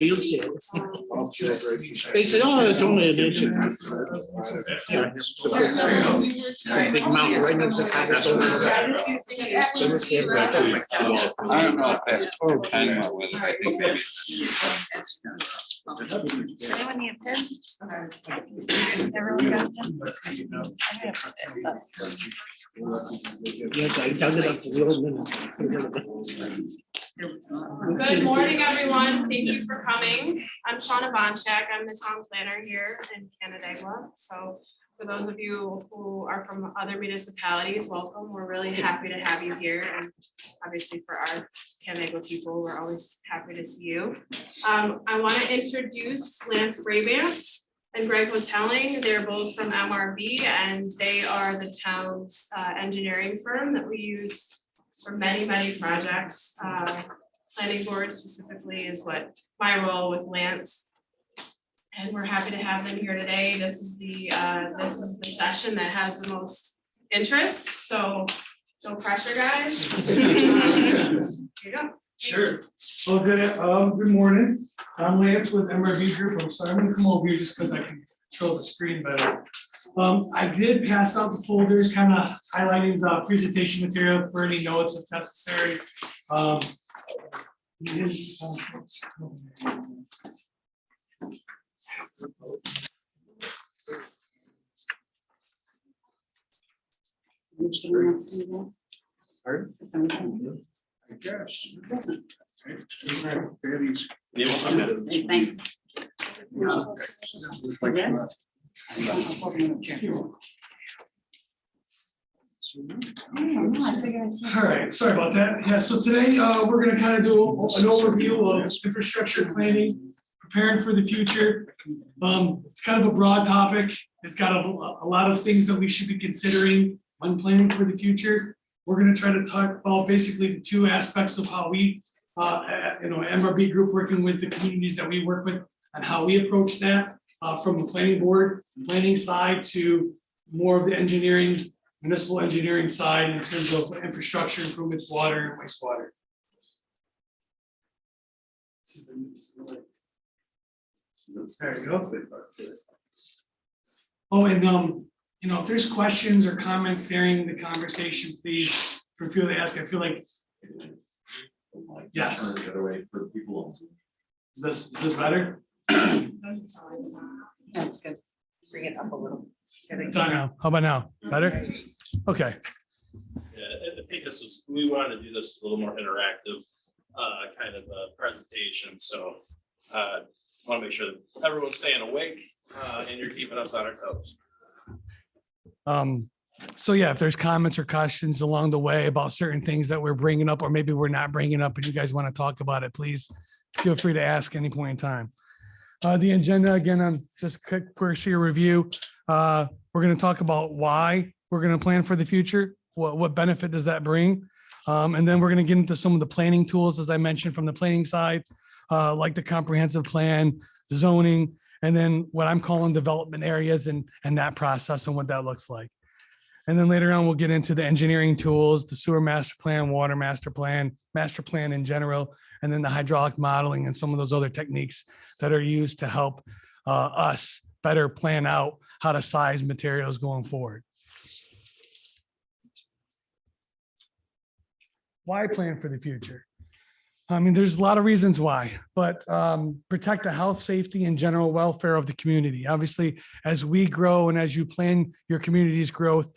You'll see it. They said, oh, it's only an inch. Yeah. It's a big mountain right next to the cobblestone. I don't know if that's kind of with Anyone need a pen? Everyone got a pen? Yes, I dug it up to the old minutes. Good morning, everyone. Thank you for coming. I'm Shauna Bonchak. I'm the town planner here in Canandaigua. So for those of you who are from other municipalities, welcome. We're really happy to have you here. And obviously for our Canandaigua people, we're always happy to see you. I want to introduce Lance Brabant and Greg Hotaling. They're both from MRB and they are the town's engineering firm that we use for many, many projects. Planning board specifically is what my role with Lance. And we're happy to have them here today. This is the session that has the most interest. So no pressure, guys. Here you go. Sure. Well, good morning. I'm Lance with MRB Group. I'm sorry, I'm gonna come over here just because I can control the screen better. I did pass out the folders, kind of highlighting the presentation material for any notes if necessary. Pardon? I guess. Thanks. All right, sorry about that. Yeah, so today we're going to kind of do an overview of infrastructure planning, preparing for the future. It's kind of a broad topic. It's got a lot of things that we should be considering when planning for the future. We're going to try to talk about basically the two aspects of how we, MRB Group working with the communities that we work with and how we approach that from the planning board, planning side to more of the engineering, municipal engineering side in terms of infrastructure improvements, water and wastewater. There you go. Oh, and if there's questions or comments during the conversation, please feel free to ask. I feel like yes. Turn the other way for people. Is this better? That's good. Bring it up a little. It's on now. How about now? Better? Okay. Yeah, I think we wanted to do this a little more interactive kind of a presentation. So want to make sure that everyone's staying awake and you're keeping us on our toes. So yeah, if there's comments or questions along the way about certain things that we're bringing up, or maybe we're not bringing up and you guys want to talk about it, please feel free to ask any point in time. The agenda, again, on just quick courtesy review. We're going to talk about why we're going to plan for the future. What benefit does that bring? And then we're going to get into some of the planning tools, as I mentioned, from the planning side, like the comprehensive plan, zoning, and then what I'm calling development areas and that process and what that looks like. And then later on, we'll get into the engineering tools, the sewer master plan, water master plan in general, and then the hydraulic modeling and some of those other techniques that are used to help us better plan out how to size materials going forward. Why plan for the future? I mean, there's a lot of reasons why, but protect the health, safety, and general welfare of the community. Obviously, as we grow and as you plan your community's growth,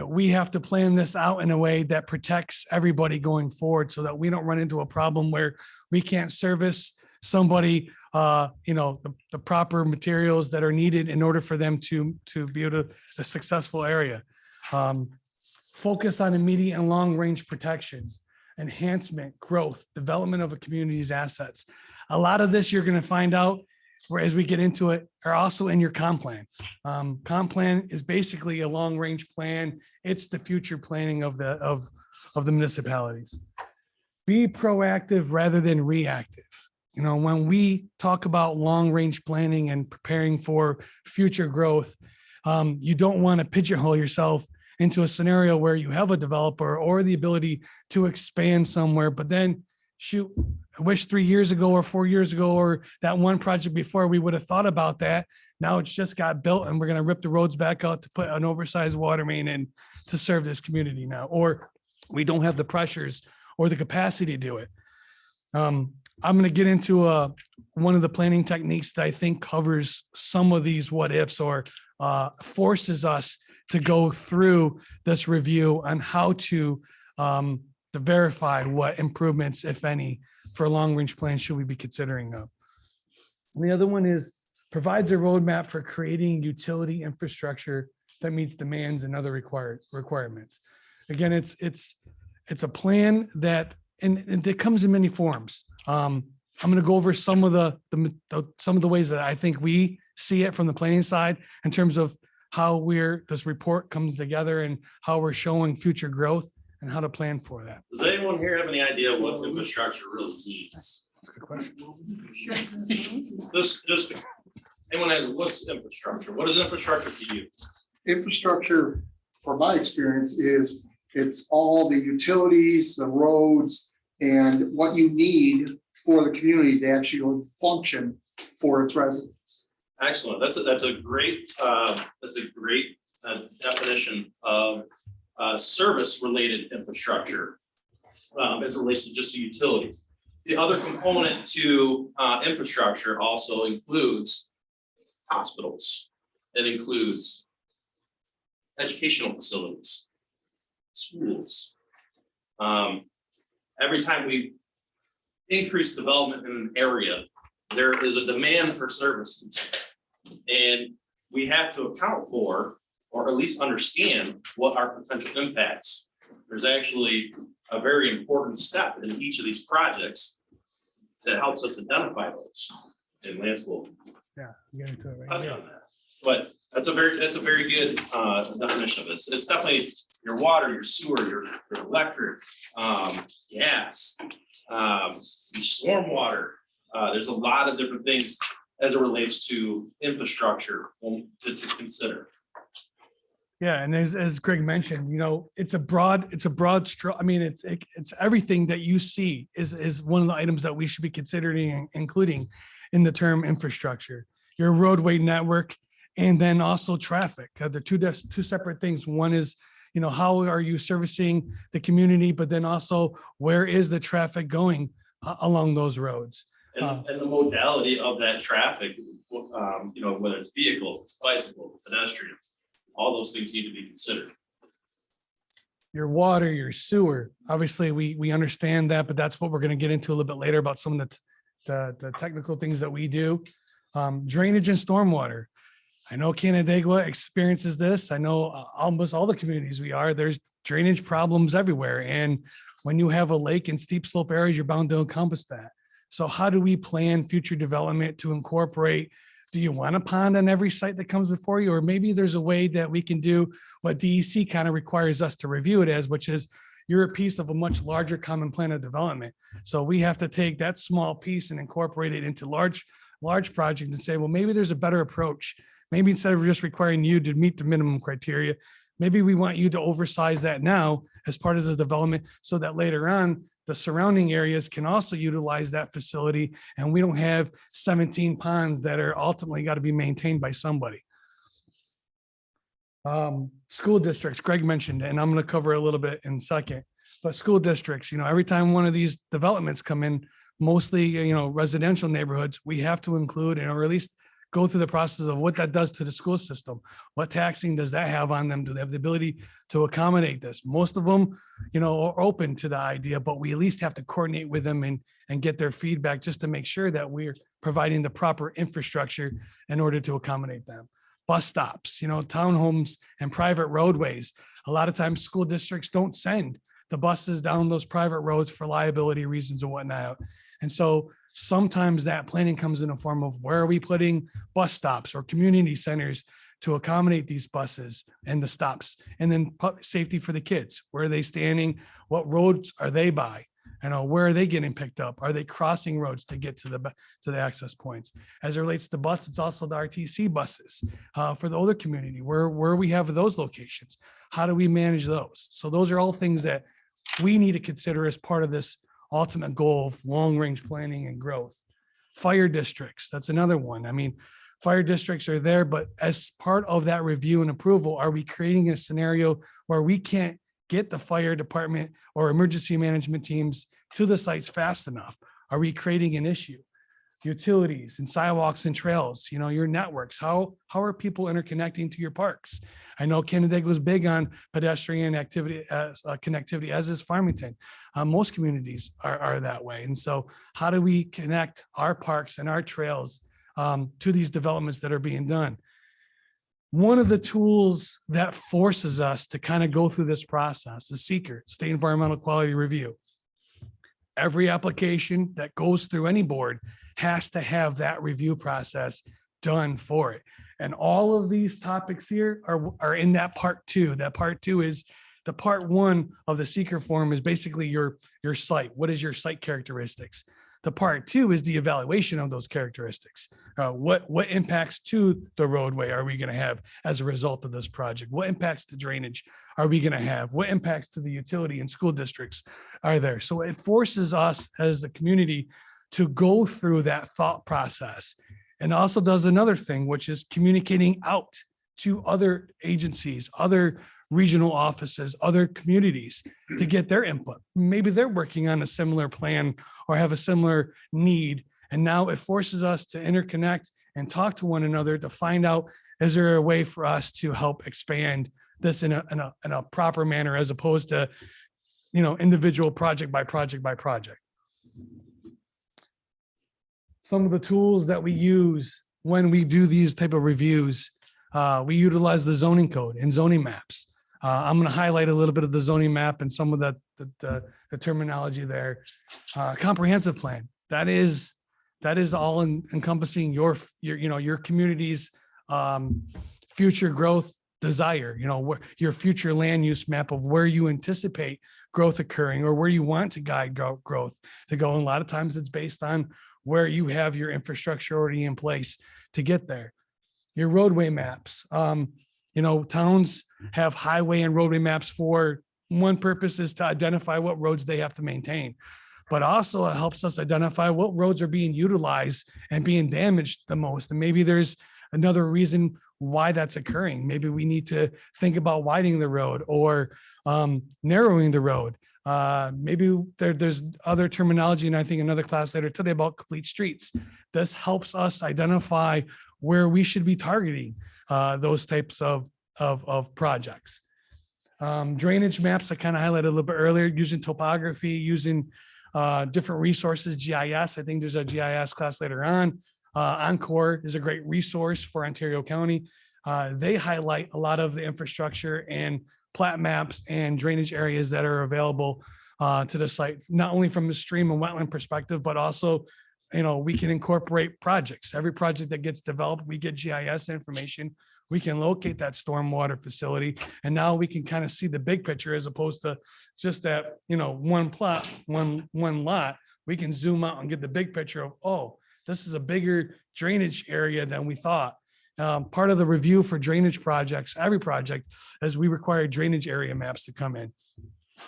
we have to plan this out in a way that protects everybody going forward so that we don't run into a problem where we can't service somebody, the proper materials that are needed in order for them to be able to a successful area. Focus on immediate and long range protections, enhancement, growth, development of a community's assets. A lot of this you're going to find out as we get into it are also in your comp plan. Comp plan is basically a long range plan. It's the future planning of the municipalities. Be proactive rather than reactive. When we talk about long range planning and preparing for future growth, you don't want to pigeonhole yourself into a scenario where you have a developer or the ability to expand somewhere, but then shoot, I wish 3 years ago or 4 years ago, or that one project before, we would have thought about that. Now it's just got built and we're going to rip the roads back out to put an oversized water main in to serve this community now, or we don't have the pressures or the capacity to do it. I'm going to get into one of the planning techniques that I think covers some of these what ifs, or forces us to go through this review on how to verify what improvements, if any, for long-range plans should we be considering of. And the other one is provides a roadmap for creating utility infrastructure that meets demands and other requirements. Again, it's a plan that, and it comes in many forms. I'm going to go over some of the ways that I think we see it from the planning side in terms of how this report comes together and how we're showing future growth and how to plan for that. Does anyone here have any idea what infrastructure really means? That's a good question. Just, anyone have, what's infrastructure? What is infrastructure to you? Infrastructure, from my experience, is it's all the utilities, the roads, and what you need for the community to actually function for its residents. Excellent. That's a great definition of service-related infrastructure as it relates to just the utilities. The other component to infrastructure also includes hospitals. It includes educational facilities, schools. Every time we increase development in an area, there is a demand for services. And we have to account for, or at least understand, what our potential impacts. There's actually a very important step in each of these projects that helps us identify those. And Lance will Yeah, you get into it right touch here. on that. But that's a very good definition of it. It's definitely your water, your sewer, your electric, gas, your stormwater. There's a lot of different things as it relates to infrastructure to consider. Yeah, and as Greg mentioned, it's a broad I mean, it's everything that you see is one of the items that we should be considering, including in the term infrastructure, your roadway network, and then also traffic. They're two separate things. One is, how are you servicing the community, but then also where is the traffic going along those roads? And the modality of that traffic, whether it's vehicles, it's bicycle, pedestrian, all those things need to be considered. Your water, your sewer, obviously we understand that, but that's what we're going to get into a little bit later about some of the technical things that we do. Drainage and stormwater. I know Canandaigua experiences this. I know almost all the communities there's drainage problems everywhere. And when you have a lake and steep slope areas, you're bound to encompass that. So how do we plan future development to incorporate? Do you want a pond on every site that comes before you? Or maybe there's a way that we can do what DEC kind of requires us to review it as, which is you're a piece of a much larger common plan of development. So we have to take that small piece and incorporate it into large project and say, well, maybe there's a better approach. Maybe instead of just requiring you to meet the minimum criteria, maybe we want you to oversize that now as part of the development so that later on, the surrounding areas can also utilize that facility and we don't have 17 ponds that are ultimately got to be maintained by somebody. School districts, Greg mentioned, and I'm going to cover a little bit in a second, but school districts, every time one of these developments come in, mostly, residential neighborhoods, we have to include, or at least go through the process of what that does to the school system. What taxing does that have on them? Do they have the ability to accommodate this? Most of them, are open to the idea, but we at least have to coordinate with them and get their feedback just to make sure that we're providing the proper infrastructure in order to accommodate them. Bus stops, townhomes and private roadways. A lot of times school districts don't send the buses down those private roads for liability reasons and whatnot. And so sometimes that planning comes in a form of where are we putting bus stops or community centers to accommodate these buses and the stops, and then safety for the kids. Where are they standing? What roads are they by? Where are they getting picked up? Are they crossing roads to get to the access points? As it relates to bus, it's also the RTC buses for the older community. Where we have those locations, how do we manage those? So those are all things that we need to consider as part of this ultimate goal of long-range planning and growth. Fire districts, that's another one. I mean, fire districts are there, but as part of that review and approval, are we creating a scenario where we can't get the fire department or emergency management teams to the sites fast enough? Are we creating an issue? Utilities and sidewalks and trails, your networks, how are people interconnecting to your parks? I know Canandaigua was big on pedestrian activity connectivity, as is Farmington. Most communities are that way. And so how do we connect our parks and our trails to these developments that are being done? One of the tools that forces us to kind of go through this process is SEQR, State Environmental Quality Review. Every application that goes through any board has to have that review process done for it. And all of these topics here are in that part two. That part two is the part one of the SEQR form is basically your site. What is your site characteristics? The part two is the evaluation of those characteristics. What impacts to the roadway are we going to have as a result of this project? What impacts to drainage are we going to have? What impacts to the utility and school districts are there? So it forces us as a community to go through that thought process, and also does another thing, which is communicating out to other agencies, other regional offices, other communities to get their input. Maybe they're working on a similar plan or have a similar need. And now it forces us to interconnect and talk to one another to find out, is there a way for us to help expand this in a proper manner, as opposed to, individual project by project by project. Some of the tools that we use when we do these type of reviews, we utilize the zoning code and zoning maps. I'm going to highlight a little bit of the zoning map and some of the terminology there. Comprehensive plan. That is all encompassing your community's future growth desire, your future land use map of where you anticipate growth occurring or where you want to guide growth to go. And a lot of times it's based on where you have your infrastructure already in place to get there. Your roadway maps. Towns have highway and roadway maps for one purpose, is to identify what roads they have to maintain. But also it helps us identify what roads are being utilized and being damaged the most. And maybe there's another reason why that's occurring. Maybe we need to think about widening the road or narrowing the road. Maybe there's other terminology, and I think another class later today about complete streets. This helps us identify where we should be targeting those types of projects. Drainage maps I kind of highlighted a little bit earlier, using topography, using different resources, GIS. I think there's a GIS class later on. Encore is a great resource for Ontario County. They highlight a lot of the infrastructure and plat maps and drainage areas that are available to the site, not only from a stream and wetland perspective, but also, we can incorporate projects. Every project that gets developed, we get GIS information. We can locate that stormwater facility, and now we can kind of see the big picture as opposed to just that, one plot, one lot. We can zoom out and get the big picture of, oh, this is a bigger drainage area than we thought. Part of the review for drainage projects, every project, is we require drainage area maps to come in.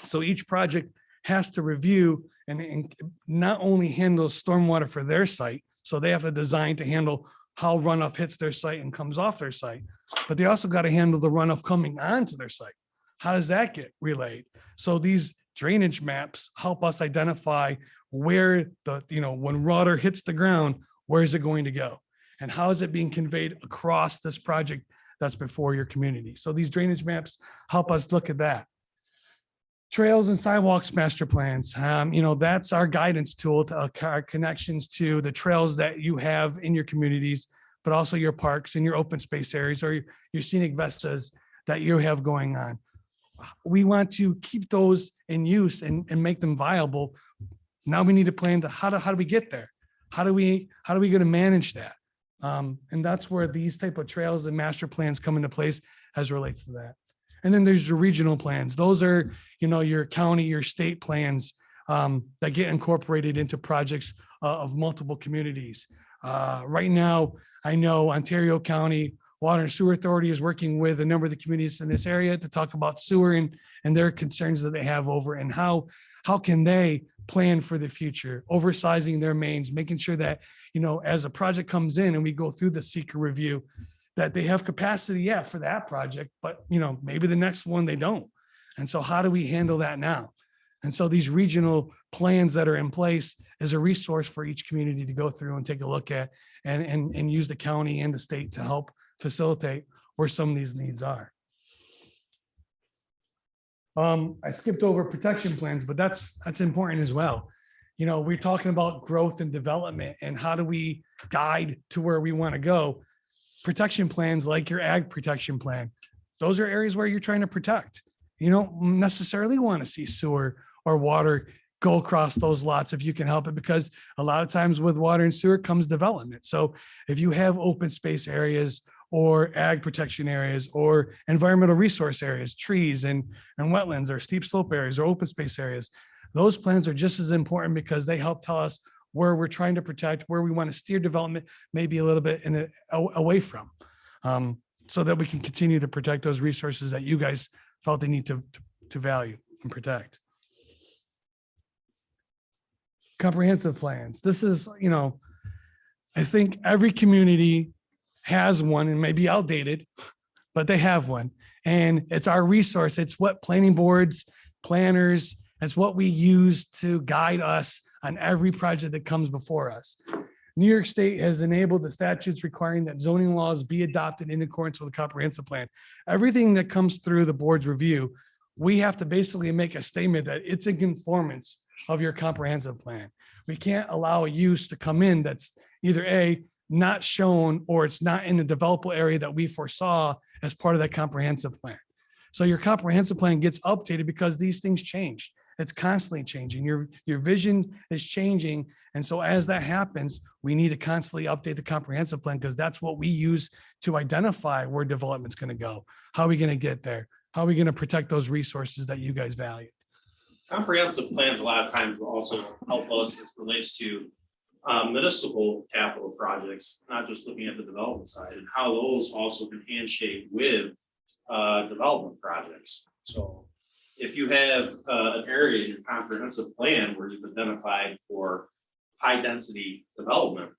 So each project has to review and not only handle stormwater for their site, so they have to design to handle how runoff hits their site and comes off their site, but they also got to handle the runoff coming onto their site. How does that get relayed? So these drainage maps help us identify where when water hits the ground, where is it going to go? And how is it being conveyed across this project that's before your community? So these drainage maps help us look at that. Trails and sidewalks master plans. That's our guidance tool to our connections to the trails that you have in your communities, but also your parks and your open space areas or your scenic vistas that you have going on. We want to keep those in use and make them viable. Now we need to plan to how do we get there? How do we going to manage that? And that's where these type of trails and master plans come into place as relates to that. And then there's the regional plans. Those are, your county, your state plans that get incorporated into projects of multiple communities. Right now, I know Ontario County Water and Sewer Authority is working with a number of the communities in this area to talk about sewer and their concerns that they have over and how how can they plan for the future, oversizing their mains, making sure that, as a project comes in and we go through the seeker review, that they have capacity, yeah, for that project, but maybe the next one they don't. And so how do we handle that now? And so these regional plans that are in place is a resource for each community to go through and take a look at and use the county and the state to help facilitate where some of these needs are. I skipped over protection plans, but that's important as well. We're talking about growth and development and how do we guide to where we want to go. Protection plans like your ag protection plan, those are areas where you're trying to protect. You don't necessarily want to see sewer or water go across those lots if you can help it, because a lot of times with water and sewer comes development. So if you have open space areas or ag protection areas or environmental resource areas, trees and wetlands or steep slope areas or open space areas, those plans are just as important because they help tell us where we're trying to protect, where we want to steer development, maybe a little bit away from, so that we can continue to protect those resources that you guys felt they need to value and protect. Comprehensive plans. This is, I think every community has one and may be outdated, but they have one. And it's our resource. It's what planning boards, planners, it's what we use to guide us on every project that comes before us. New York State has enabled the statutes requiring that zoning laws be adopted in accordance with a comprehensive plan. Everything that comes through the board's review, we have to basically make a statement that it's in conformance of your comprehensive plan. We can't allow a use to come in that's either A, not shown, or it's not in the developable area that we foresaw as part of that comprehensive plan. So your comprehensive plan gets updated because these things change. It's constantly changing. Your vision is changing. And so as that happens, we need to constantly update the comprehensive plan because that's what we use to identify where development's going to go. How are we going to get there? How are we going to protect those resources that you guys value? Comprehensive plans a lot of times will also help us as it relates to municipal capital projects, not just looking at the development side, and how those also can handshake with development projects. So if you have an area in your comprehensive plan where you've identified for high density development,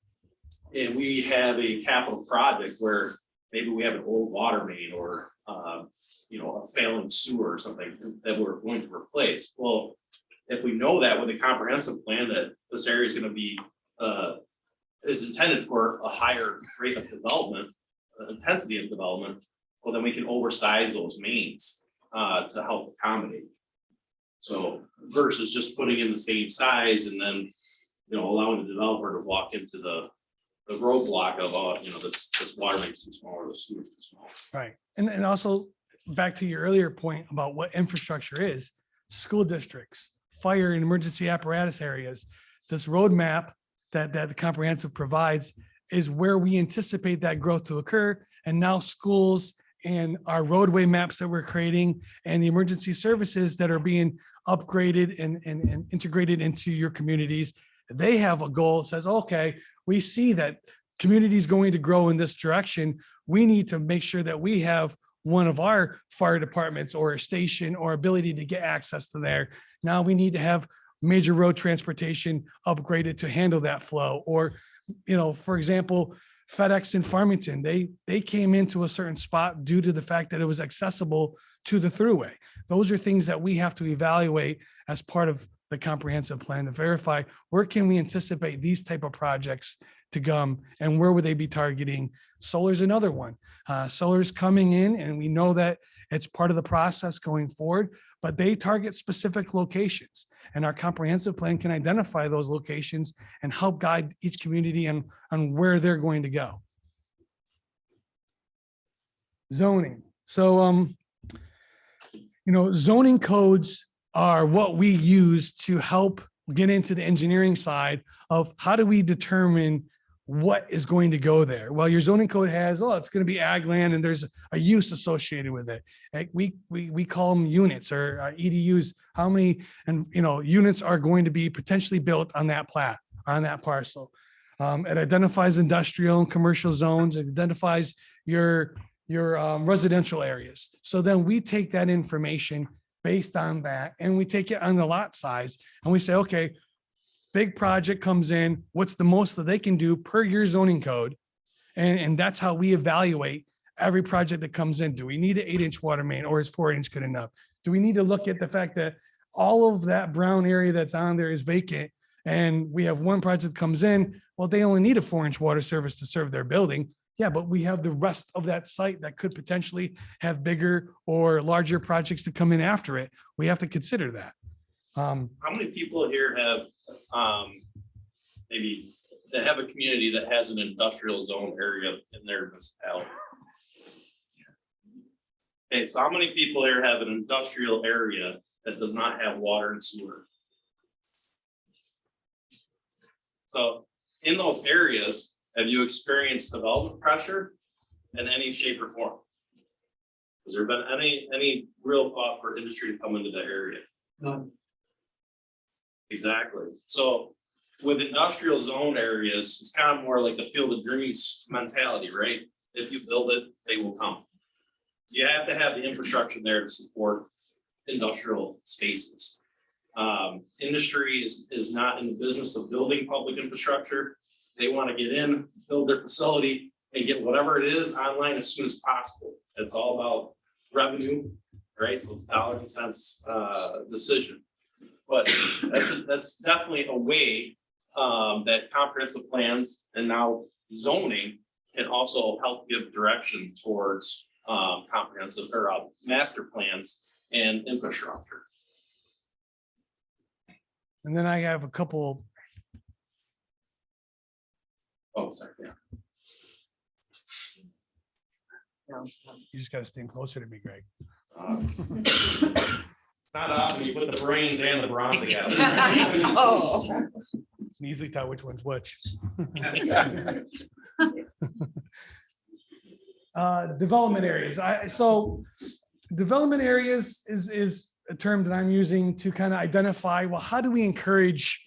and we have a capital project where maybe we have an old water main or a failing sewer or something that we're going to replace. Well, if we know that with a comprehensive plan that this area is going to be is intended for a higher rate of development, intensity of development, well, then we can oversize those mains to help accommodate. So versus just putting in the same size and then allowing the developer to walk into the roadblock of this water main's too small or the sewer's too small. Right. And also back to your earlier point about what infrastructure is, school districts, fire and emergency apparatus areas, this roadmap that the comprehensive provides is where we anticipate that growth to occur. And now schools and our roadway maps that we're creating and the emergency services that are being upgraded and integrated into your communities, they have a goal that says, okay, we see that community is going to grow in this direction. We need to make sure that we have one of our fire departments or a station or ability to get access to there. Now we need to have major road transportation upgraded to handle that flow. Or, for example, FedEx in Farmington, they came into a certain spot due to the fact that it was accessible to the thruway. Those are things that we have to evaluate as part of the comprehensive plan to verify where can we anticipate these type of projects to come and where would they be targeting. Solar is another one. Solar is coming in and we know that it's part of the process going forward, but they target specific locations and our comprehensive plan can identify those locations and help guide each community on where they're going to go. Zoning. So, zoning codes are what we use to help get into the engineering side of how do we determine what is going to go there. Well, your zoning code has, it's going to be ag land and there's a use associated with it. We call them units or EDUs. How many units are going to be potentially built on that plat, on that parcel? It identifies industrial and commercial zones. It identifies your residential areas. So then we take that information based on that. And we take it on the lot size and we say, okay, big project comes in, what's the most that they can do per your zoning code? And that's how we evaluate every project that comes in. Do we need an 8-inch water main or is 4-inch good enough? Do we need to look at the fact that all of that brown area that's on there is vacant and we have one project that comes in, well, they only need a 4-inch water service to serve their building. Yeah, but we have the rest of that site that could potentially have bigger or larger projects to come in after it. We have to consider that. How many people here have, maybe that have a community that has an industrial zone area in their municipality? Okay, so how many people here have an industrial area that does not have water and sewer? So in those areas, have you experienced development pressure in any shape or form? Has there been any real thought for industry to come into the area? None. Exactly. So with industrial zone areas, it's kind of more like the field of dreams mentality, right? If you build it, they will come. You have to have the infrastructure there to support industrial spaces. Industry is not in the business of building public infrastructure. They want to get in, build their facility, and get whatever it is online as soon as possible. It's all about revenue, right? So it's dollars and cents decision. But that's definitely a way that comprehensive plans and now zoning can also help give direction towards comprehensive or master plans and infrastructure. And then I have a couple. Oh, sorry. Yeah. You just got to stand closer to me, Greg. It's not often you put the brains and the brawn together. Oh. You can easily tell which one's which. Development areas. So development areas is a term that I'm using to kind of identify, well, how do we encourage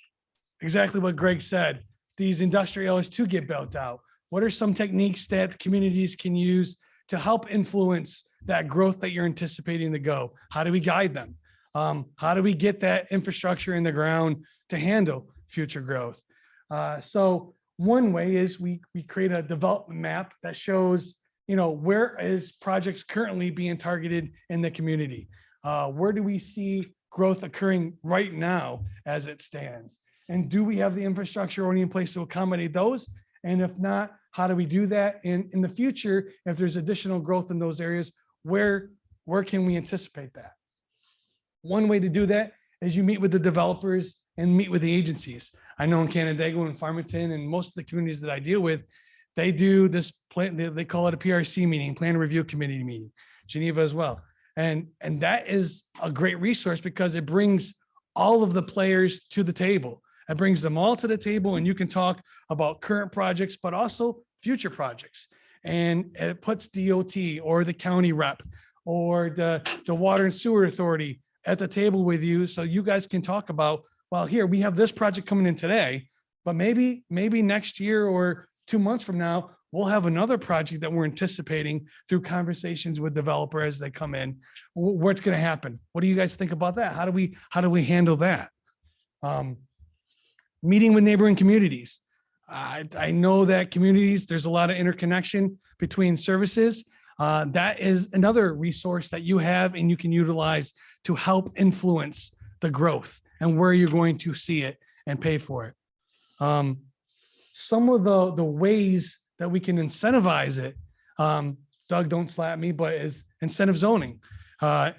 exactly what Greg said, these industrial areas to get built out? What are some techniques that communities can use to help influence that growth that you're anticipating to go? How do we guide them? How do we get that infrastructure in the ground to handle future growth? So one way is we create a development map that shows, where is projects currently being targeted in the community? Where do we see growth occurring right now as it stands? And do we have the infrastructure already in place to accommodate those? And if not, how do we do that? And in the future, if there's additional growth in those areas, where can we anticipate that? One way to do that is you meet with the developers and meet with the agencies. I know in Canandaigua and Farmington and most of the communities that I deal with, they do this plan, they call it a PRC meeting, Plan Review Committee meeting, Geneva as well. And that is a great resource because it brings all of the players to the table. It brings them all to the table and you can talk about current projects, but also future projects. And it puts DOT or the county rep or the water and sewer authority at the table with you. So you guys can talk about, well, here we have this project coming in today, but maybe next year or 2 months from now, we'll have another project that we're anticipating through conversations with developers as they come in. What's going to happen? What do you guys think about that? How do we handle that? Meeting with neighboring communities. I know that communities, there's a lot of interconnection between services. That is another resource that you have and you can utilize to help influence the growth and where you're going to see it and pay for it. Some of the ways that we can incentivize it, Doug, don't slap me, but is incentive zoning.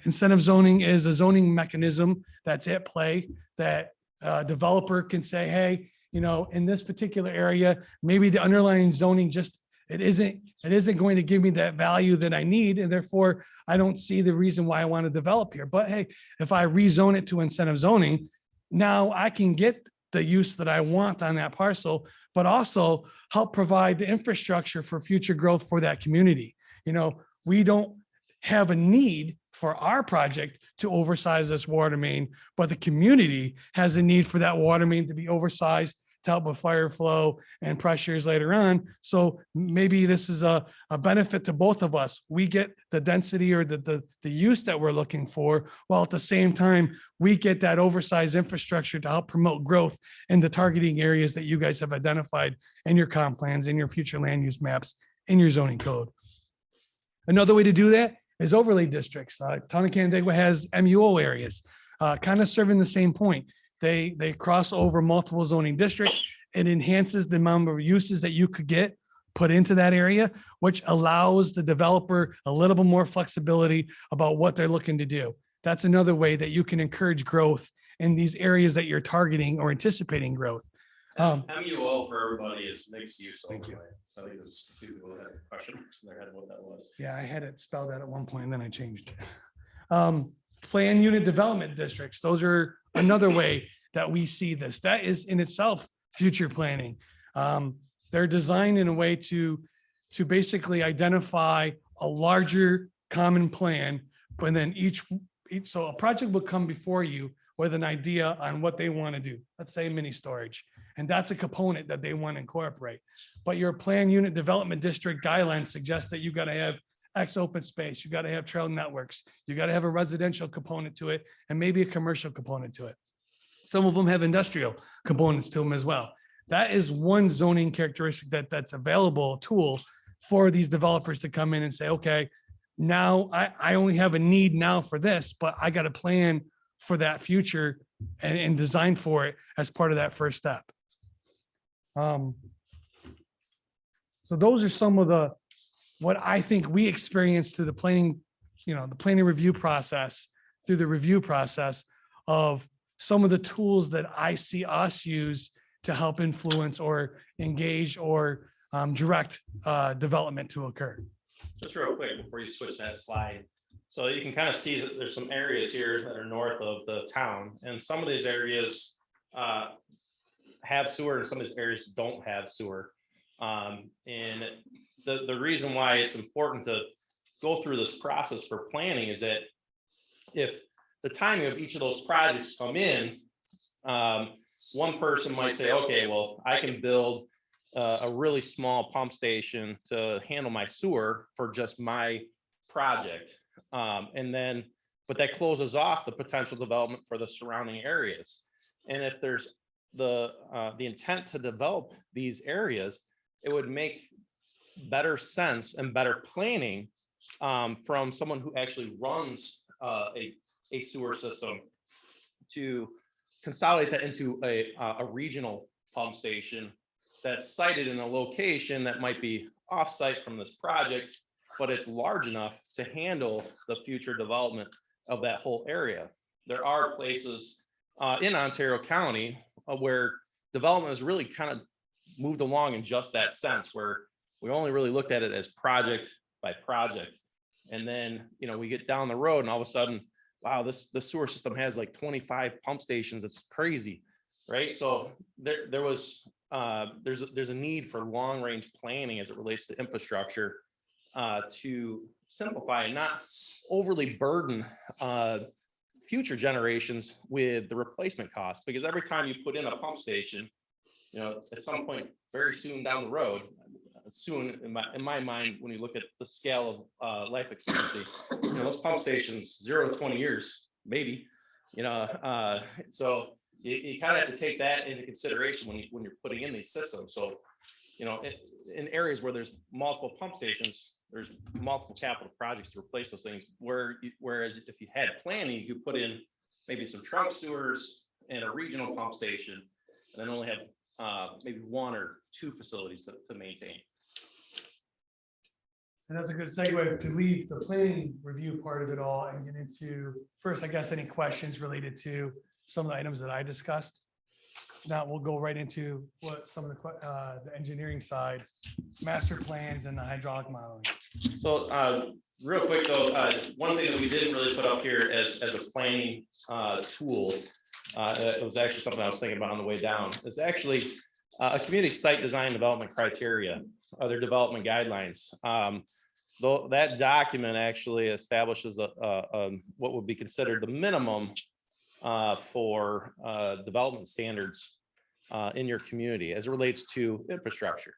Incentive zoning is a zoning mechanism that's at play that a developer can say, hey, in this particular area, maybe the underlying zoning just, it isn't going to give me that value that I need. And therefore I don't see the reason why I want to develop here. But hey, if I rezone it to incentive zoning, now I can get the use that I want on that parcel, but also help provide the infrastructure for future growth for that community. We don't have a need for our project to oversize this water main, but the community has a need for that water main to be oversized to help with fire flow and pressures later on. So maybe this is a benefit to both of us. We get the density or the use that we're looking for, while at the same time, we get that oversized infrastructure to help promote growth in the targeting areas that you guys have identified in your comp plans, in your future land use maps, in your zoning code. Another way to do that is overlay districts. Town of Canandaigua has MUO areas, kind of serving the same point. They cross over multiple zoning districts. It enhances the amount of uses that you could get put into that area, which allows the developer a little bit more flexibility about what they're looking to do. That's another way that you can encourage growth in these areas that you're targeting or anticipating growth. MUO for everybody is mixed use. Thank you. I think there's two people that had a question in their head what that was. Yeah, I had it spelled out at one point and then I changed it. Plan unit development districts. Those are another way that we see this. That is in itself future planning. They're designed in a way to basically identify a larger common plan, but then so a project will come before you with an idea on what they want to do. Let's say mini storage. And that's a component that they want to incorporate. But your plan unit development district guidelines suggest that you got to have X open space, you got to have trail networks, you got to have a residential component to it, and maybe a commercial component to it. Some of them have industrial components to them as well. That is one zoning characteristic that's available tool for these developers to come in and say, okay, now I only have a need now for this, but I got a plan for that future and design for it as part of that first step. So those are some of what I think we experienced through the planning, the planning review process, through the review process of some of the tools that I see us use to help influence or engage or direct development to occur. Just real quick before you switch that slide. So you can kind of see that there's some areas here that are north of the town, and some of these areas have sewer and some of these areas don't have sewer. And the reason why it's important to go through this process for planning is that if the timing of each of those projects come in, one person might say, okay, well, I can build a really small pump station to handle my sewer for just my project. But that closes off the potential development for the surrounding areas. And if there's the intent to develop these areas, it would make better sense and better planning from someone who actually runs a sewer system to consolidate that into a regional pump station that's sited in a location that might be off-site from this project, but it's large enough to handle the future development of that whole area. There are places in Ontario County where development has really kind of moved along in just that sense, where we only really looked at it as project by project. And then, we get down the road and all of a sudden, wow, the sewer system has like 25 pump stations. It's crazy, right? So there's a need for long range planning as it relates to infrastructure to simplify and not overly burden future generations with the replacement costs. Because every time you put in a pump station, at some point very soon down the road, soon in my mind, when you look at the scale of life expectancy, those pump stations 0 to 20 years, maybe, so you kind of have to take that into consideration when you're putting in these systems. So, in areas where there's multiple pump stations, there's multiple capital projects to replace those things. Whereas if you had planning, you could put in maybe some trunk sewers and a regional pump station, and then only have maybe 1 or 2 facilities to maintain. And that's a good segue to leave the planning review part of it all and get into first, I guess, any questions related to some of the items that I discussed. Now we'll go right into what some of the engineering side, master plans and the hydraulic modeling. So real quick though, one thing that we didn't really put up here as a planning tool, it was actually something I was thinking about on the way down. It's actually a community site design development criteria, other development guidelines. Though that document actually establishes what would be considered the minimum for development standards in your community as it relates to infrastructure.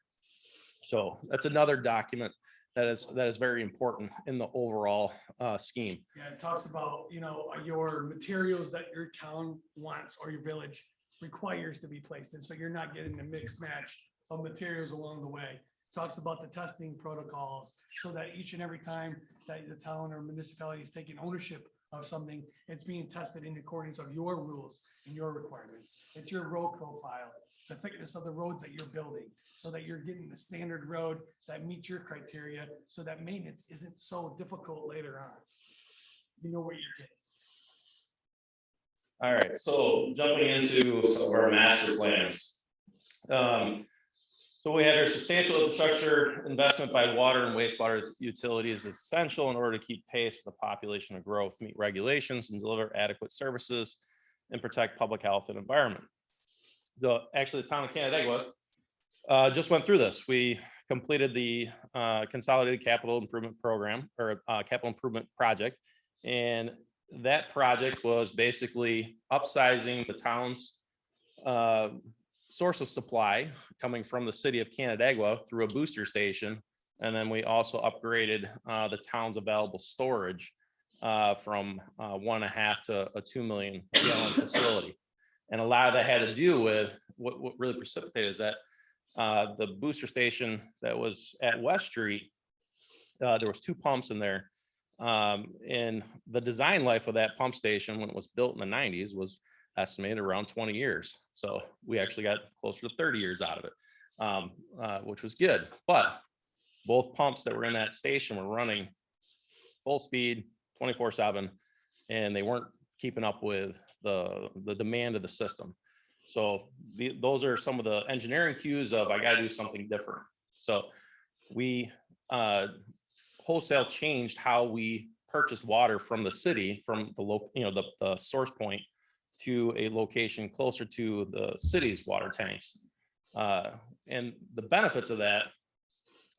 So that's another document that is very important in the overall scheme. Yeah, it talks about, your materials that your town wants or your village requires to be placed in, so you're not getting a mixed match of materials along the way. Talks about the testing protocols, so that each and every time that the town or municipality is taking ownership of something, it's being tested in accordance of your rules and your requirements. It's your road profile, the thickness of the roads that you're building, so that you're getting the standard road that meets your criteria, so that maintenance isn't so difficult later on. You know what you're getting. All right, so jumping into some of our master plans. So we have our substantial infrastructure investment by water and wastewater utilities is essential in order to keep pace with the population of growth, meet regulations, and deliver adequate services and protect public health and environment. Actually, the town of Canandaigua just went through this. We completed the consolidated capital improvement program, or capital improvement project. And that project was basically upsizing the town's source of supply coming from the city of Canandaigua through a booster station. And then we also upgraded the town's available storage from 1.5 to a 2 million gallon facility. And a lot of that had to do with what really precipitated is that the booster station that was at West Street, there was 2 pumps in there. And the design life of that pump station when it was built in the 90s was estimated around 20 years. So we actually got closer to 30 years out of it, which was good. But both pumps that were in that station were running full speed 24/7, and they weren't keeping up with the demand of the system. So those are some of the engineering cues of I got to do something different. So we wholesale changed how we purchased water from the city, from the source point to a location closer to the city's water tanks. And the benefits of that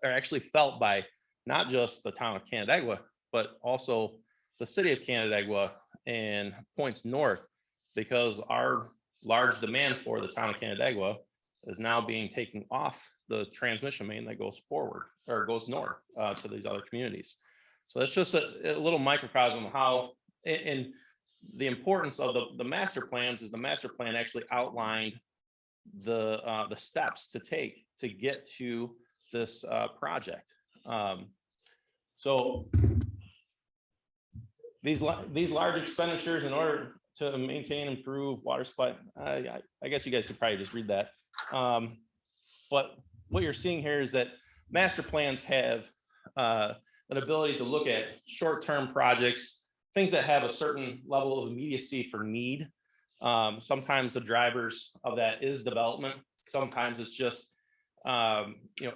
are actually felt by not just the town of Canandaigua, but also the city of Canandaigua and points north, because our large demand for the town of Canandaigua is now being taken off the transmission main that goes forward or goes north to these other communities. So that's just a little microcosm of how, and the importance of the master plans is the master plan actually outlined the steps to take to get to this project. So these large expenditures in order to maintain, improve water supply, I guess you guys could probably just read that. But what you're seeing here is that master plans have an ability to look at short-term projects, things that have a certain level of immediacy for need. Sometimes the drivers of that is development. Sometimes it's just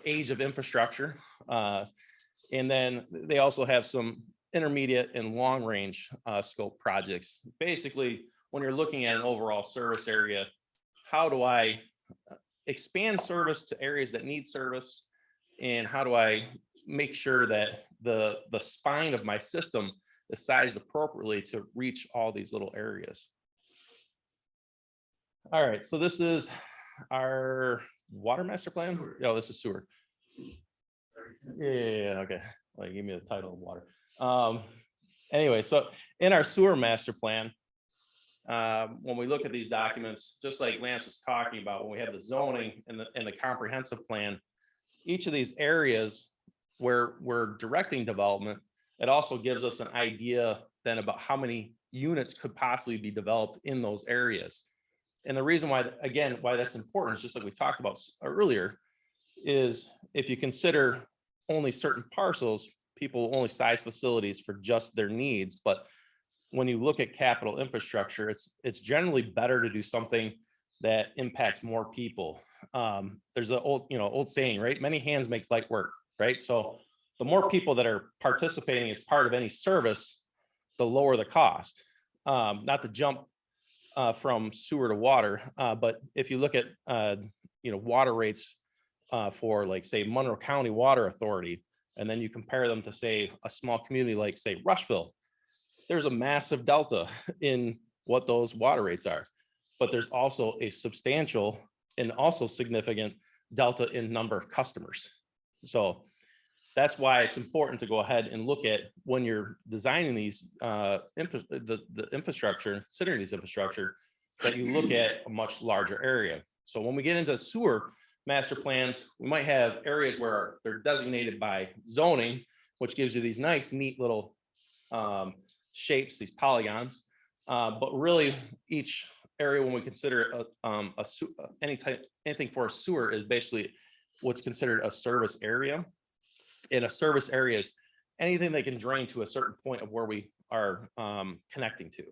age of infrastructure. And then they also have some intermediate and long range scope projects. Basically, when you're looking at an overall service area, how do I expand service to areas that need service? And how do I make sure that the spine of my system is sized appropriately to reach all these little areas? All right, so this is our water master plan. Oh, this is sewer. Yeah, okay. Like, give me the title of water. Anyway, so in our sewer master plan, when we look at these documents, just like Lance was talking about, when we have the zoning and the comprehensive plan, each of these areas where we're directing development, it also gives us an idea then about how many units could possibly be developed in those areas. And the reason why, again, why that's important is just like we talked about earlier, is if you consider only certain parcels, people only size facilities for just their needs. But when you look at capital infrastructure, it's generally better to do something that impacts more people. There's an old saying, right? Many hands makes light work, right? So the more people that are participating as part of any service, the lower the cost. Not to jump from sewer to water, but if you look at water rates for, like, say, Monroe County Water Authority, and then you compare them to, say, a small community like, say, Rushville, there's a massive delta in what those water rates are. But there's also a substantial and also significant delta in number of customers. So that's why it's important to go ahead and look at when you're designing these the infrastructure, considering these infrastructure, that you look at a much larger area. So when we get into sewer master plans, we might have areas where they're designated by zoning, which gives you these nice, neat little shapes, these polygons. But really, each area, when we consider anything for a sewer, is basically what's considered a service area. And a service area is anything that can drain to a certain point of where we are connecting to,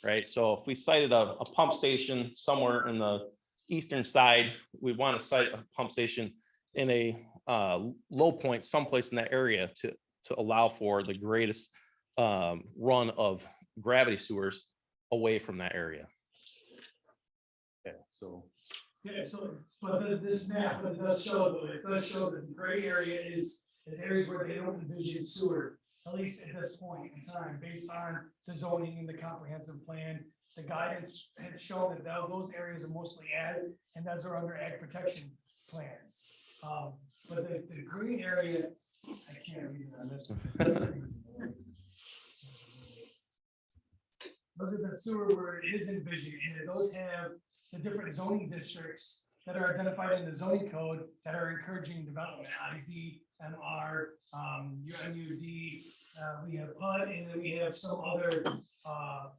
right? So if we cited a pump station somewhere in the eastern side, we want to cite a pump station in a low point someplace in that area to allow for the greatest run of gravity sewers away from that area. Okay, so. Yeah, so, but this map, but it does show, though, it does show that the gray area is areas where they don't envision sewer, at least at this point in time, based on the zoning and the comprehensive plan. The guidance had shown that those areas are mostly ag, and those are under ag protection plans. But the green area, I can't read it on this one. Those are the sewer where it is envisioned, and those have the different zoning districts that are identified in the zoning code that are encouraging development, IZ, MR, UMUD, we have PUD, and then we have some other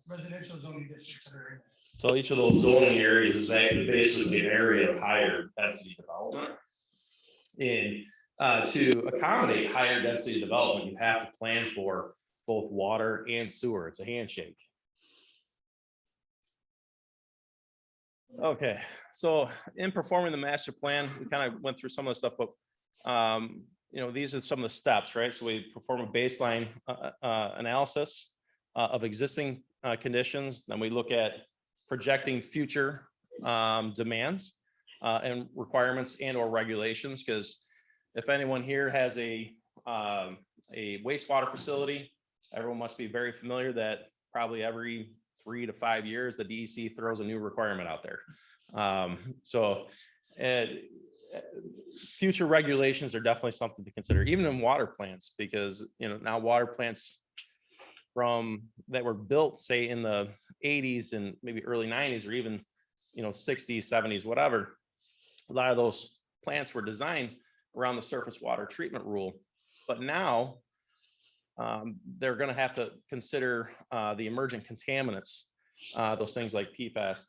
residential zoning districts that are in there. So each of those zoning areas is basically an area of higher density development. And to accommodate higher density development, you have to plan for both water and sewer. It's a handshake. Okay, so in performing the master plan, we kind of went through some of the stuff, but these are some of the steps, right? So we perform a baseline analysis of existing conditions. Then we look at projecting future demands and requirements and or regulations, because if anyone here has a wastewater facility, everyone must be very familiar that probably every 3 to 5 years, the DEC throws a new requirement out there. Future regulations are definitely something to consider, even in water plants, because now water plants that were built, say in the 80s and maybe early 90s, or even 60s, 70s, whatever. A lot of those plants were designed around the surface water treatment rule, but now they're going to have to consider the emergent contaminants, those things like PFAS,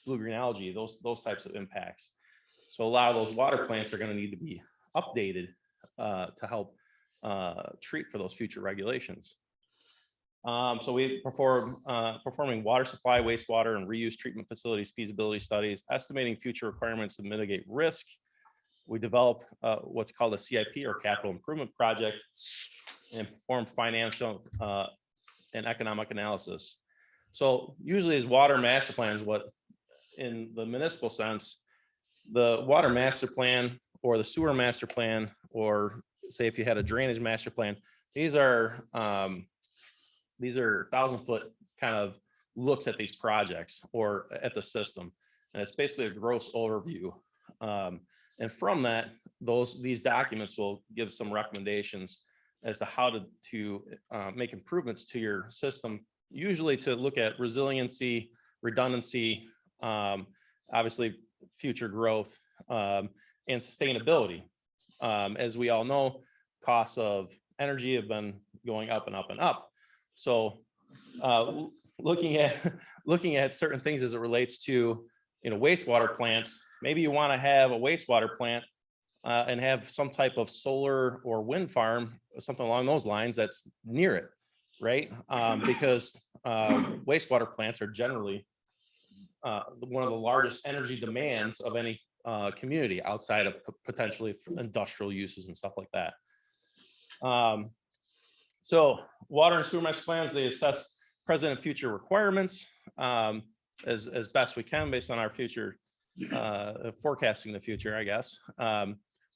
blue-green algae, those types of impacts. So a lot of those water plants are going to need to be updated to help treat for those future regulations. So we performing water supply, wastewater, and reuse treatment facilities feasibility studies, estimating future requirements to mitigate risk. We develop what's called a CIP, or capital improvement project, and perform financial and economic analysis. So usually as water master plans, what in the municipal sense, the water master plan or the sewer master plan, or say if you had a drainage master plan, these are 1,000-foot kind of looks at these projects or at the system. And it's basically a gross overview. And from that, these documents will give some recommendations as to how to make improvements to your system, usually to look at resiliency, redundancy, obviously future growth, and sustainability. As we all know, costs of energy have been going up and up and up. So looking at certain things as it relates to wastewater plants, maybe you want to have a wastewater plant and have some type of solar or wind farm, something along those lines that's near it, right? Because wastewater plants are generally one of the largest energy demands of any community outside of potentially industrial uses and stuff like that. So water and sewer master plans, they assess present and future requirements as best we can based on our future forecasting the future, I guess.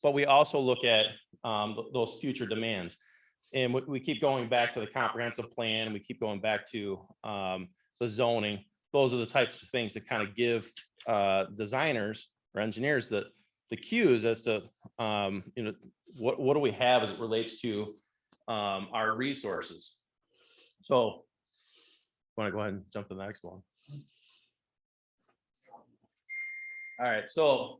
But we also look at those future demands. And we keep going back to the comprehensive plan. We keep going back to the zoning. those are the types of things that kind of give designers or engineers the cues as to, what do we have as it relates to our resources. So want to go ahead and jump to the next one. All right, so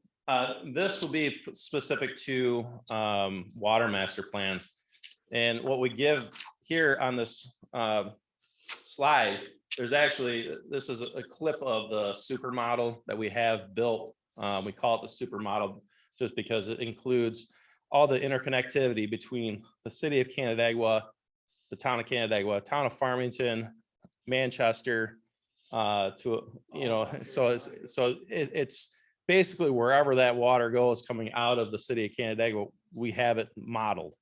this will be specific to water master plans. And what we give here on this slide, there's actually, this is a clip of the supermodel that we have built. We call it the supermodel just because it includes all the interconnectivity between the city of Canandaigua, the town of Canandaigua, town of Farmington, Manchester, so it's basically wherever that water goes coming out of the city of Canandaigua, we have it modeled.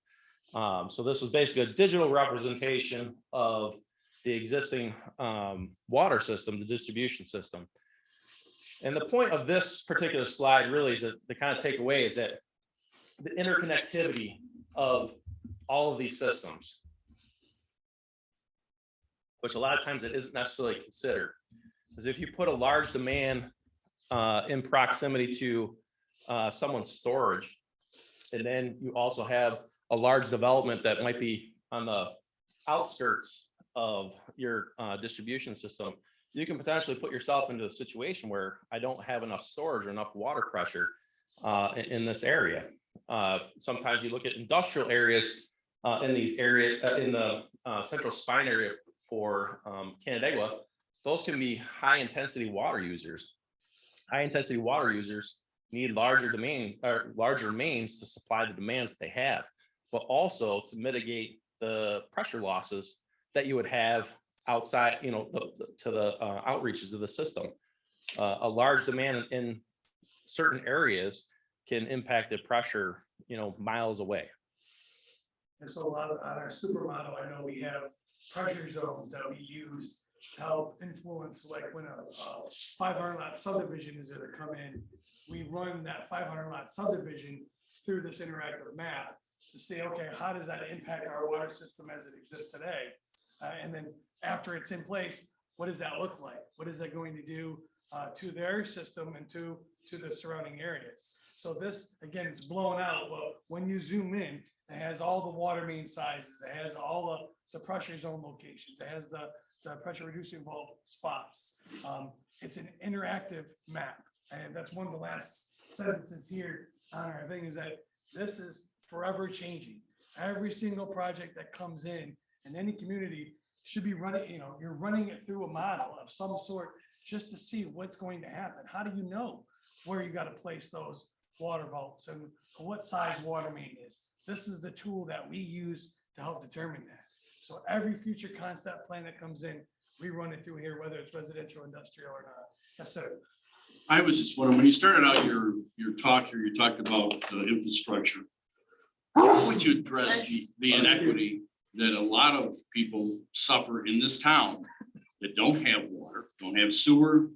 So this is basically a digital representation of the existing water system, the distribution system. And the point of this particular slide really is that the kind of takeaway is that the interconnectivity of all of these systems, which a lot of times it isn't necessarily considered, is if you put a large demand in proximity to someone's storage, and then you also have a large development that might be on the outskirts of your distribution system, you can potentially put yourself into a situation where I don't have enough storage or enough water pressure in this area. Sometimes you look at industrial areas in these areas, in the central spine area for Canandaigua, those can be high intensity water users. High intensity water users need larger mains to supply the demands they have, but also to mitigate the pressure losses that you would have outside, to the outreaches of the system. A large demand in certain areas can impact the pressure, miles away. And so a lot of, on our supermodel, I know we have pressure zones that we use to help influence, like when a 500 lot subdivision is to come in, we run that 500 lot subdivision through this interactive map to say, okay, how does that impact our water system as it exists today? And then after it's in place, what does that look like? What is that going to do to their system and to the surrounding areas? So this, again, is blown out, but when you zoom in, it has all the water main sizes, it has all the pressure zone locations, it has the pressure reducing valve spots. It's an interactive map. And that's one of the last sentences here on our thing, is that this is forever changing. Every single project that comes in any community should be running, you're running it through a model of some sort just to see what's going to happen. How do you know where you got to place those water vaults and what size water main is? This is the tool that we use to help determine that. So every future concept plan that comes in, we run it through here, whether it's residential, industrial or not. Yes, sir. I was just wondering, when you started out your talk here, you talked about infrastructure. How would you address the inequity that a lot of people suffer in this town that don't have water, don't have sewer,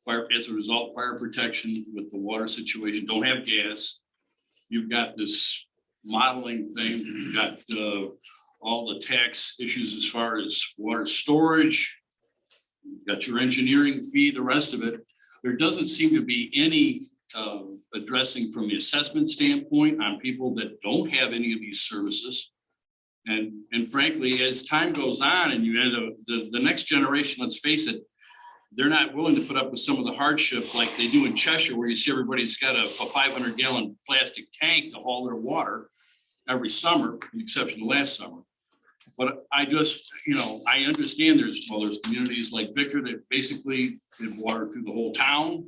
fire, as a result, fire protection with the water situation, don't have gas? You've got this modeling thing, you've got all the tax issues as far as water storage, you've got your engineering fee, the rest of it. There doesn't seem to be any addressing from the assessment standpoint on people that don't have any of these services. And frankly, as time goes on and you end up, the next generation, let's face it, they're not willing to put up with some of the hardship like they do in Cheshire, where you see everybody's got a 500-gallon plastic tank to haul their water every summer, with the exception of last summer. But I just, I understand there's communities like Victor that basically have water through the whole town.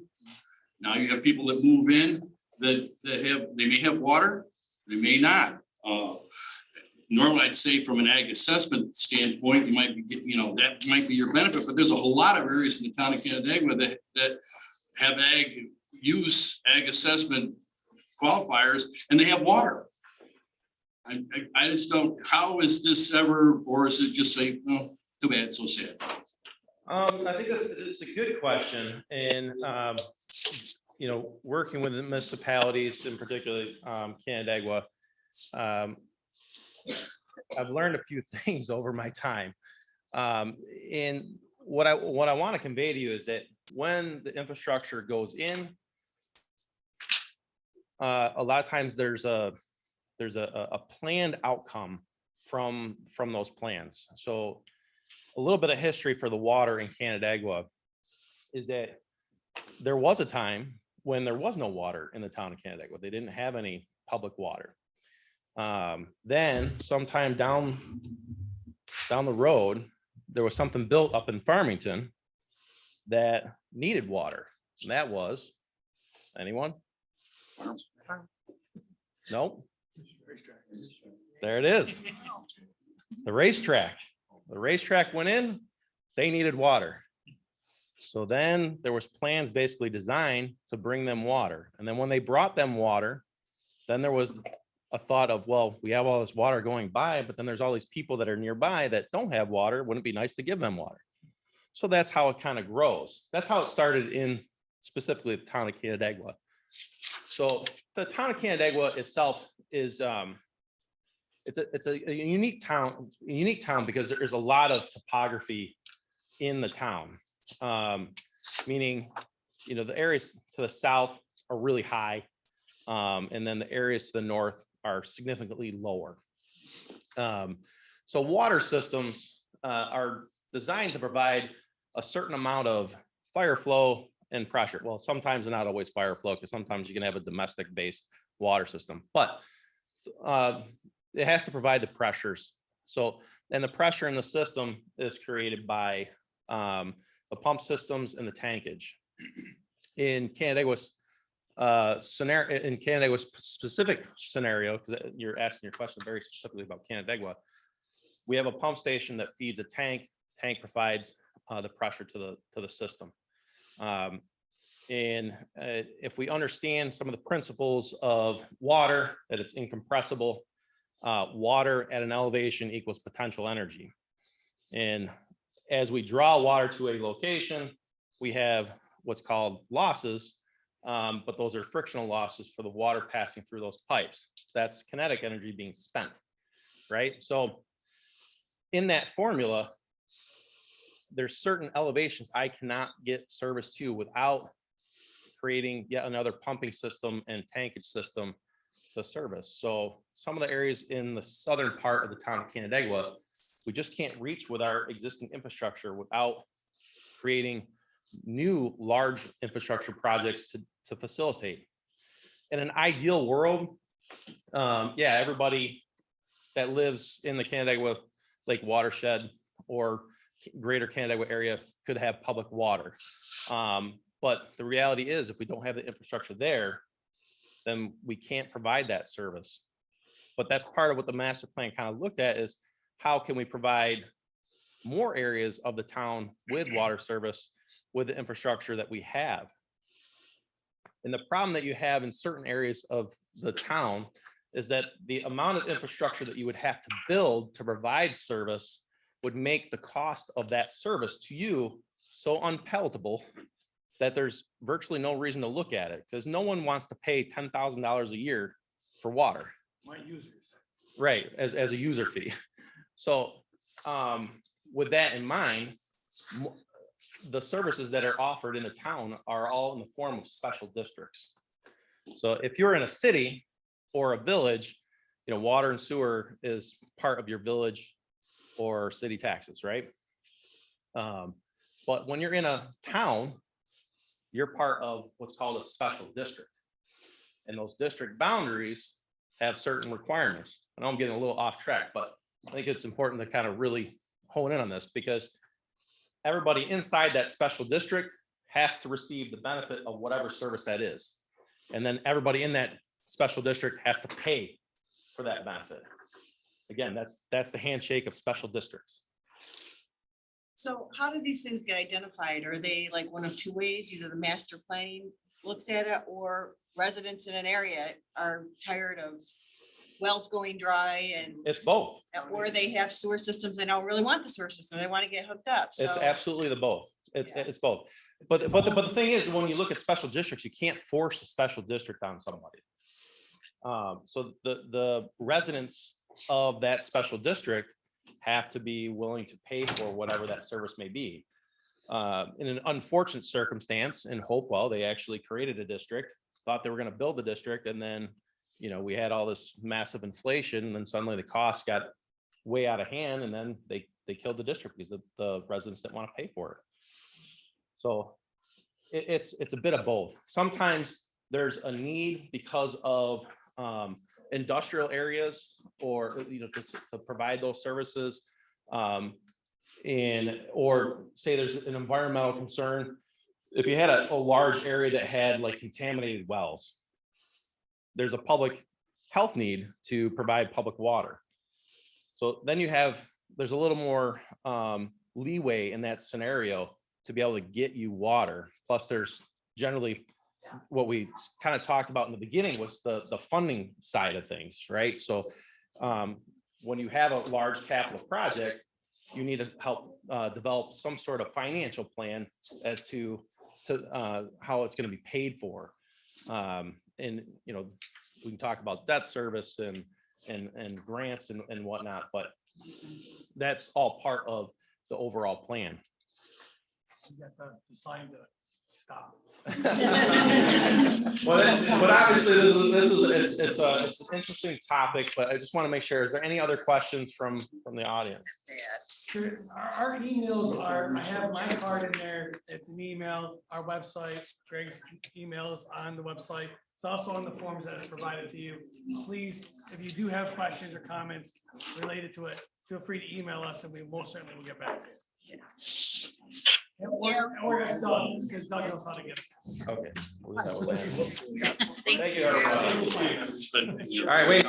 Now you have people that move in that they may have water, they may not. Normally I'd say from an ag assessment standpoint, you might be getting, that might be your benefit, but there's a whole lot of areas in the town of Canandaigua that have ag assessment qualifiers and they have water. I just don't, how is this ever, or is it just say, oh, too bad, so sad? I think it's a good question. And, working with the municipalities, in particular Canandaigua, I've learned a few things over my time. And what I want to convey to you is that when the infrastructure goes in, a lot of times there's a planned outcome from those plans. So a little bit of history for the water in Canandaigua is that there was a time when there was no water in the town of Canandaigua. They didn't have any public water. Then sometime down the road, there was something built up in Farmington that needed water. And that was, anyone? Nope. There it is. The racetrack. The racetrack went in, they needed water. So then there was plans basically designed to bring them water. And then when they brought them water, then there was a thought of, well, we have all this water going by, but then there's all these people that are nearby that don't have water. Wouldn't it be nice to give them water? So that's how it kind of grows. That's how it started in specifically the town of Canandaigua. So the town of Canandaigua itself is it's a unique town because there is a lot of topography in the town. Meaning, you know, the areas to the south are really high, and then the areas to the north are significantly lower. So water systems are designed to provide a certain amount of fire flow and pressure. Well, sometimes not always fire flow, because sometimes you can have a domestic based water system, but it has to provide the pressures. So, and the pressure in the system is created by the pump systems and the tankage. In Canandaigua's scenario, in Canandaigua's specific scenario, because you're asking your question very specifically about Canandaigua, we have a pump station that feeds a tank. Tank provides the pressure to the system. And if we understand some of the principles of water, that it's incompressible, water at an elevation equals potential energy. And as we draw water to a location, we have what's called losses, but those are frictional losses for the water passing through those pipes. That's kinetic energy being spent, right? So in that formula, there's certain elevations I cannot get service to without creating yet another pumping system and tankage system to service. So some of the areas in the southern part of the town of Canandaigua, we just can't reach with our existing infrastructure without creating new large infrastructure projects to facilitate. In an ideal world, yeah, everybody that lives in the Canandaigua Lake watershed or greater Canandaigua area could have public water. But the reality is, if we don't have the infrastructure there, then we can't provide that service. But that's part of what the master plan kind of looked at, is how can we provide more areas of the town with water service with the infrastructure that we have. And the problem that you have in certain areas of the town is that the amount of infrastructure that you would have to build to provide service would make the cost of that service to you so unpalatable that there's virtually no reason to look at it, because no one wants to pay $10,000 a year for water. My users. Right, as a user fee. So with that in mind, the services that are offered in the town are all in the form of special districts. So if you're in a city or a village, you know, water and sewer is part of your village or city taxes, right? But when you're in a town, you're part of what's called a special district. And those district boundaries have certain requirements. I know I'm getting a little off track, but I think it's important to kind of really hone in on this, because everybody inside that special district has to receive the benefit of whatever service that is. And then everybody in that special district has to pay for that benefit. Again, that's the handshake of special districts. So how do these things get identified? Are they like one of two ways? Either the master planning looks at it, or residents in an area are tired of wells going dry and, It's both. or they have sewer systems, they don't really want the sewer system, they want to get hooked up. So It's absolutely the both. It's Yeah. it's both. But the thing is, when you look at special districts, you can't force a special district on somebody. So the residents of that special district have to be willing to pay for whatever that service may be. in an unfortunate circumstance in Hopewell, they actually created a district, thought they were going to build the district, and then, we had all this massive inflation, and then suddenly the costs got way out of hand, and then they killed the district because the residents didn't want to pay for it. So it's a bit of both. Sometimes there's a need because of industrial areas or, to provide those services. Or say there's an environmental concern. If you had a large area that had like contaminated wells, there's a public health need to provide public water. So then there's a little more leeway in that scenario to be able to get you water. Plus there's generally what we kind of talked about in the beginning was the funding side of things, right? So when you have a large capital project, you need to help develop some sort of financial plan as to how it's going to be paid for. And, we can talk about debt service and grants and whatnot, but that's all part of the overall plan. You got the sign to stop. But obviously it's an interesting topic, but I just want to make sure, is there any other questions from the audience? Sure. Our emails are, I have my card in there. It's an email, our website, Greg's email is on the website. It's also on the forms that is provided to you. Please, if you do have questions or comments related to it, feel free to email us and we most certainly will get back to you. Or just Doug, because Doug knows how to get it. Okay. We'll leave that with that. Thank Thank you, you. everybody. All right, wait.